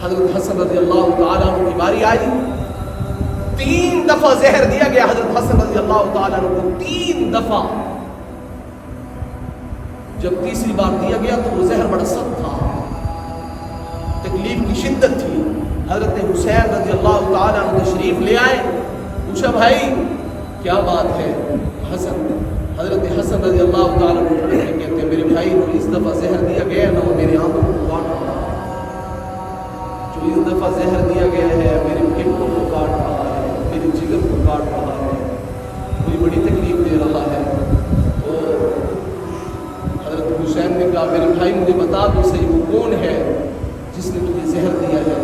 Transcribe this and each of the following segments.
حضرت حسن رضی اللہ تعالیٰ عنہ کی باری آئی، 3 دفعہ زہر دیا گیا حضرت حسن رضی اللہ تعالیٰ عنہ کو، 3 دفعہ۔ جب تیسری بار دیا گیا تو وہ زہر بڑا سخت تھا، تکلیف کی شدت تھی۔ حضرت حسین رضی اللہ تعالیٰ عنہ تشریف لے آئے، پوچھا بھائی کیا بات ہے؟ حضرت حسن رضی اللہ تعالیٰ عنہ کہتے ہیں میرے بھائی جو اس دفعہ زہر دیا گیا ہے نا وہ میرے آنکھوں کو کاٹ رہا ہے، جو اس دفعہ زہر دیا گیا ہے میرے پھیپھڑوں کو کاٹ رہا ہے، میرے جگر کو کاٹ رہا ہے، مجھے بڑی تکلیف دے رہا ہے۔ تو حضرت حسین نے کہا میرے بھائی مجھے بتا تو صحیح وہ کون ہے جس نے تجھے زہر دیا ہے،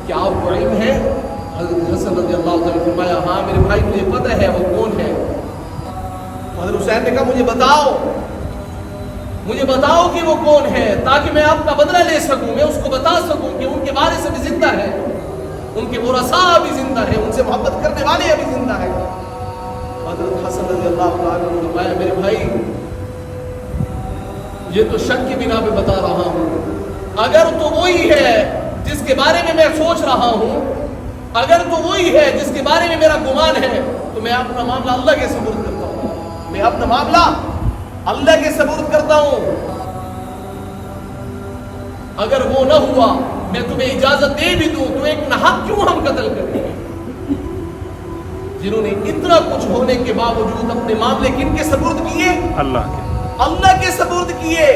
کیا آپ کو علم ہے؟ حضرت حسن رضی اللہ تعالیٰ نے فرمایا ہاں میرے بھائی مجھے پتہ ہے وہ کون ہے۔ حضرت حسین نے کہا مجھے بتاؤ کہ وہ کون ہے تاکہ میں آپ کا بدلہ لے سکوں، میں اس کو بتا سکوں کہ ان کے وارث بھی زندہ ہے، ان کے ورثاء بھی زندہ ہے، ان سے محبت کرنے والے ابھی زندہ ہے۔ حضرت حسن رضی اللہ تعالیٰ نے فرمایا میرے بھائی یہ تو شک کی بنا پہ بتا رہا ہوں، اگر تو وہی ہے جس کے بارے میں میں سوچ رہا ہوں، اگر تو وہی ہے جس کے بارے میں میرا گمان ہے تو میں اپنا معاملہ اللہ کے سپرد کرتا ہوں، میں اپنا معاملہ اللہ کے سپرد کرتا ہوں۔ اگر وہ نہ ہوا میں تمہیں اجازت دے بھی دوں تو ایک ناحق کیوں ہم قتل کریں؟ جنہوں نے اتنا کچھ ہونے کے باوجود اپنے معاملے کن کے سپرد کیے؟ اللہ کے سپرد کیے۔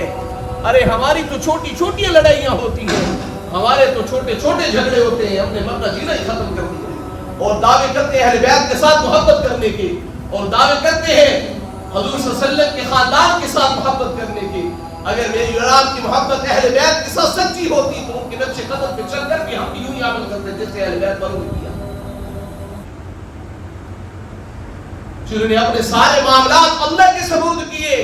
ارے ہماری تو چھوٹی چھوٹی لڑائیاں ہوتی ہیں، ہمارے تو چھوٹے چھوٹے جھگڑے ہوتے ہیں، اپنے مرنا جینا ہی ختم کر دیا اور دعوے کرتے ہیں اہل بیت کے ساتھ محبت کرنے کے، اور دعوے کرتے ہیں حضور صلی اللہ علیہ وسلم کے خاندان کے ساتھ محبت کرنے کی۔ اگر میری اور آپ کی محبت اہل بیت کے ساتھ سچی ہوتی تو ان کے نقش قدم پہ چل کر بھی ہم یوں ہی عمل کرتے جیسے اہل بیت والوں نے کیا، جنہوں نے اپنے سارے معاملات اللہ کے سپرد کیے۔